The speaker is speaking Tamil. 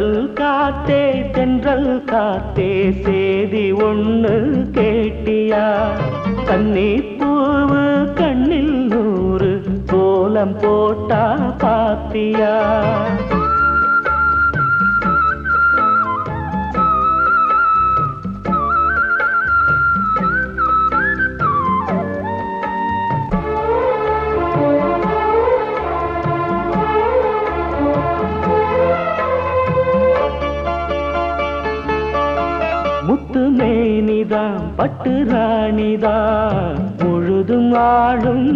தென்றல் காத்தே தென்றல் காத்தே சேதி ஒண்ணு கேட்டியா கன்னி பூவு கண்ணில் நூறு கோலம் போட்டா பாத்தியா முத்து மேனிதான் பட்டு ராணிதான் முழுதும் ஆளும்